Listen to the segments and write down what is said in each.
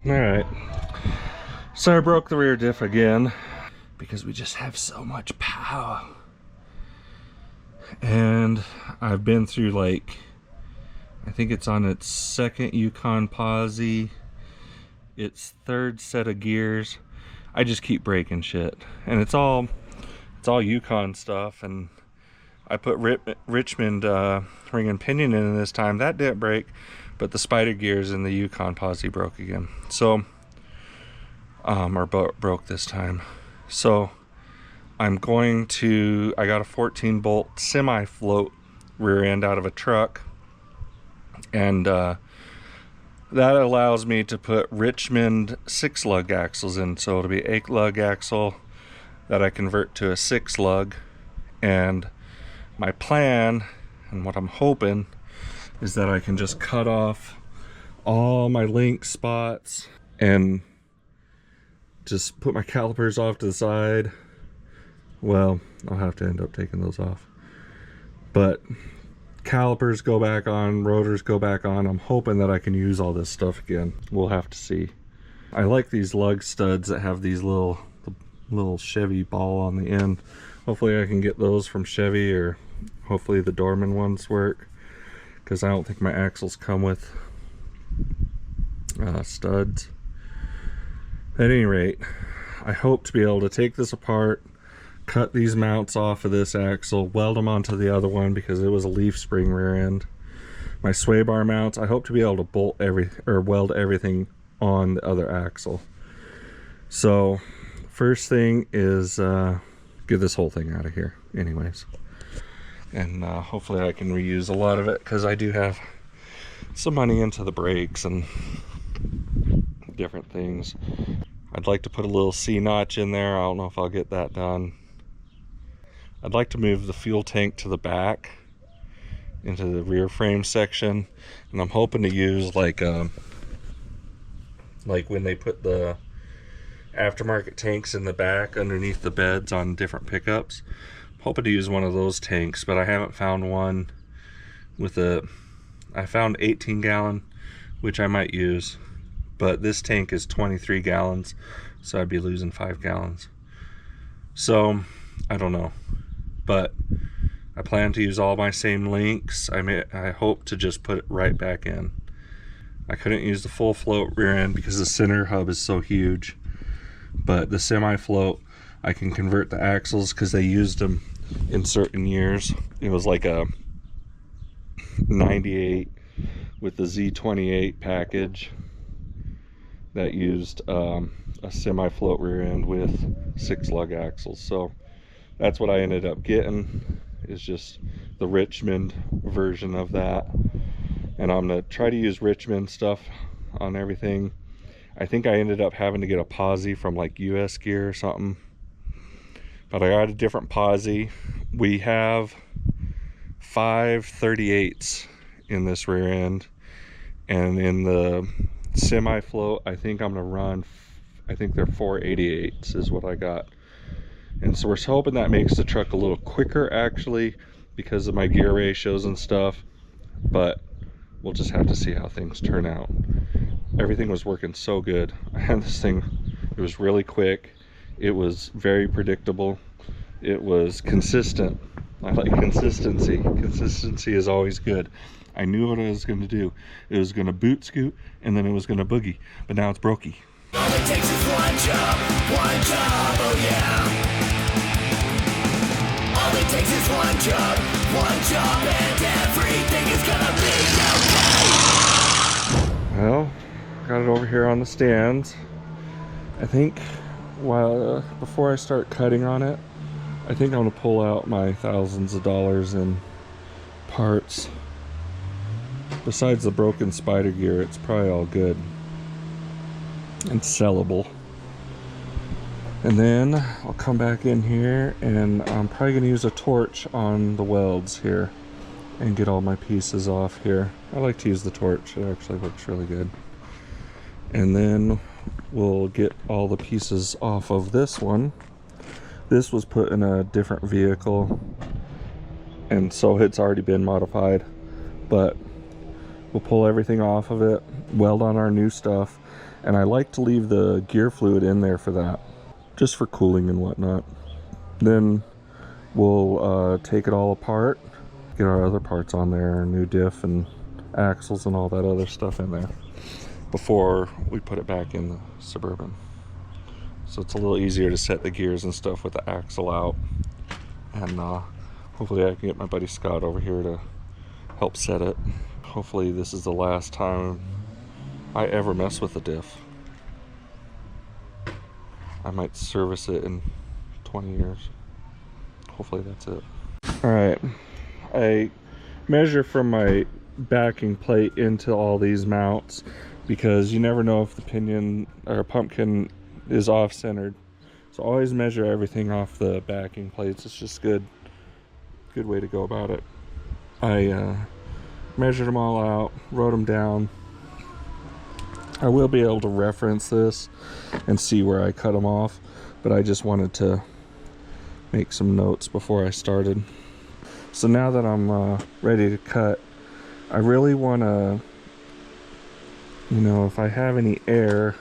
Alright, so I broke the rear diff again because we just have so much power. And I've been through, like, I think it's on its second Yukon posi, its third set of gears. I just keep breaking shit, and it's all Yukon stuff. And I put Richmond ring and pinion in this time. That didn't break, but the spider gears in the Yukon posi broke again. So, or broke this time. So I got a 14 bolt semi float rear end out of a truck, and that allows me to put Richmond 6 lug axles in. So it'll be 8 lug axle that I convert to a 6 lug. And my plan, and what I'm hoping, is that I can just cut off all my link spots and just put my calipers off to the side. Well, I'll have to end up taking those off, but calipers go back on, rotors go back on. I'm hoping that I can use all this stuff again. We'll have to see. I like these lug studs that have these little Chevy ball on the end. Hopefully I can get those from Chevy, or hopefully the Dorman ones work, because I don't think my axles come with studs. At any rate, I hope to be able to take this apart, cut these mounts off of this axle, weld them onto the other one because it was a leaf spring rear end. My sway bar mounts, I hope to be able to weld everything on the other axle. So first thing is get this whole thing out of here anyways, and hopefully I can reuse a lot of it, because I do have some money into the brakes and different things. I'd like to put a little C notch in there. I don't know if I'll get that done. I'd like to move the fuel tank to the back into the rear frame section, and I'm hoping to use like when they put the aftermarket tanks in the back underneath the beds on different pickups. I'm hoping to use one of those tanks, but I haven't found one with I found 18 gallon, which I might use, but this tank is 23 gallons, so I'd be losing 5 gallons. So I don't know, but I plan to use all my same links. I hope to just put it right back in. I couldn't use the full float rear end because the center hub is so huge, but the semi float I can convert the axles because they used them in certain years. It was like a 98 with the Z28 package that used a semi float rear end with 6 lug axles. So that's what I ended up getting, is just the Richmond version of that. And I'm gonna try to use Richmond stuff on everything. I think I ended up having to get a posi from like US Gear or something, but I got a different posi. We have 5 38s in this rear end, and in the semi float I think I'm gonna run, I think they're 4 88s is what I got. And so we're hoping that makes the truck a little quicker actually, because of my gear ratios and stuff, but we'll just have to see how things turn out. Everything was working so good. I had this thing, it was really quick, it was very predictable, it was consistent. I like consistency. Consistency is always good. I knew what I was going to do. It was going to boot scoot, and then it was going to boogie, but now it's brokey. All it takes is one job, oh yeah. All it takes is one job, and everything is gonna be okay. Well, got it over here on the stands. I think before I start cutting on it, I think I'm gonna pull out my thousands of dollars in parts. Besides the broken spider gear, it's probably all good and sellable. And then I'll come back in here, and I'm probably gonna use a torch on the welds here and get all my pieces off here. I like to use the torch, it actually works really good. And then we'll get all the pieces off of this one. This was put in a different vehicle, and so it's already been modified, but we'll pull everything off of it, weld on our new stuff, And I like to leave the gear fluid in there for that, just for cooling and whatnot. Then we'll take it all apart, get our other parts on there, new diff and axles and all that other stuff in there before we put it back in the Suburban. So it's a little easier to set the gears and stuff with the axle out. And hopefully I can get my buddy Scott over here to help set it. Hopefully this is the last time I ever mess with the diff. I might service it in 20 years. Hopefully that's it. Alright, I measure from my backing plate into all these mounts because you never know if the pinion or pumpkin is off-centered. So always measure everything off the backing plates. It's just good way to go about it. I measured them all out, wrote them down. I will be able to reference this and see where I cut them off, but I just wanted to make some notes before I started. So now that I'm ready to cut, I really want to, you know, if I have any air,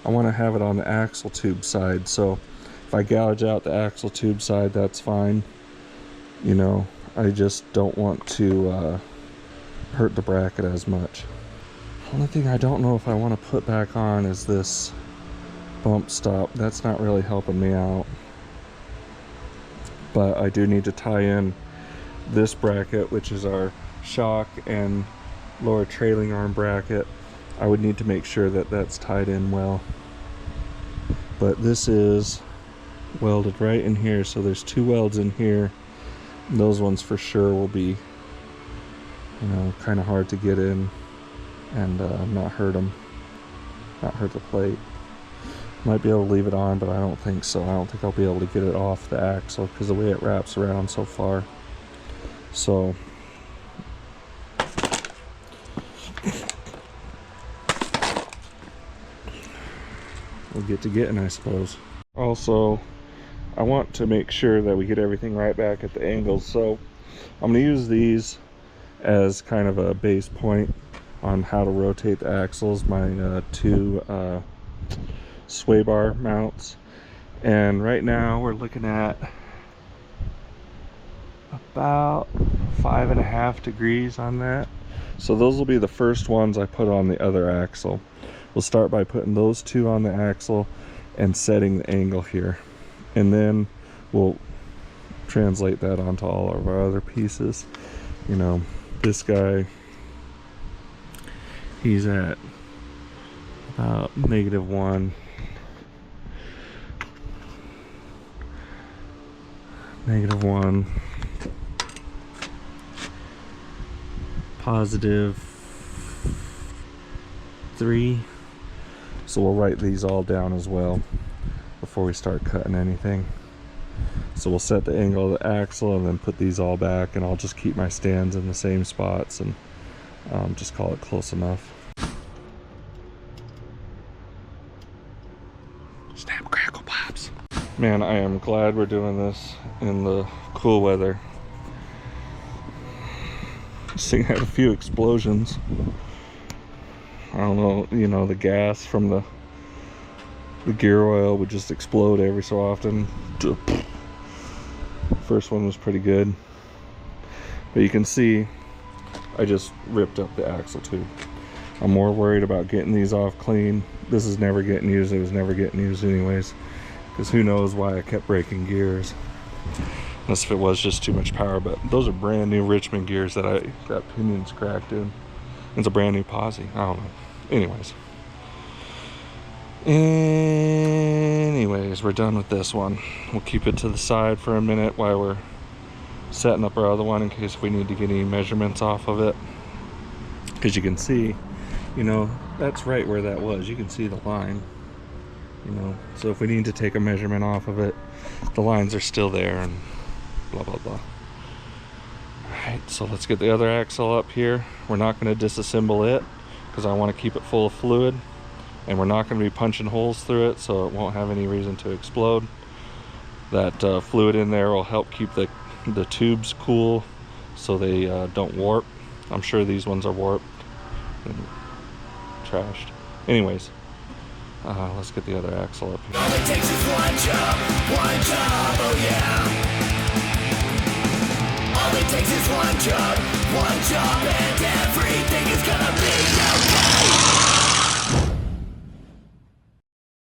I want to have it on the axle tube side. So if I gouge out the axle tube side, that's fine. You know, I just don't want to hurt the bracket as much. The only thing I don't know if I want to put back on is this bump stop. That's not really helping me out. But I do need to tie in this bracket, which is our shock and lower trailing arm bracket. I would need to make sure that that's tied in well. But this is welded right in here, so there's two welds in here. And those ones for sure will be, you know, kind of hard to get in and not hurt them, not hurt the plate. Might be able to leave it on, but I don't think so. I don't think I'll be able to get it off the axle because the way it wraps around so far. So we'll get to getting, I suppose. Also, I want to make sure that we get everything right back at the angles, so I'm going to use these as kind of a base point on how to rotate the axles, my two sway bar mounts. And right now we're looking at about 5.5 degrees on that. So those will be the first ones I put on the other axle. We'll start by putting those two on the axle and setting the angle here, and then we'll translate that onto all of our other pieces. You know, this guy, he's at about -1, -1, +3. So we'll write these all down as well before we start cutting anything. So we'll set the angle of the axle and then put these all back, and I'll just keep my stands in the same spots and just call it close enough. Snap, crackle, pops. Man, I am glad we're doing this in the cool weather. This thing had a few explosions. I don't know, you know, the gas from the gear oil would just explode every so often. First one was pretty good, but you can see I just ripped up the axle tube. I'm more worried about getting these off clean. This is never getting used. It was never getting used anyways, because who knows why I kept breaking gears, unless if it was just too much power. But those are brand new Richmond gears that I got pinions cracked in. It's a brand new posi. I don't know. Anyways, we're done with this one. We'll keep it to the side for a minute while we're setting up our other one in case we need to get any measurements off of it. Because you can see, you know, that's right where that was. You can see the line, you know. So if we need to take a measurement off of it, the lines are still there and blah, blah, blah. Alright, so let's get the other axle up here. We're not going to disassemble it because I want to keep it full of fluid, and we're not going to be punching holes through it, so it won't have any reason to explode. That fluid in there will help keep the tubes cool so they don't warp. I'm sure these ones are warped and trashed. Anyways, Let's get the other axle up here. All it takes is one job, oh yeah. All it takes is one job, and everything is gonna be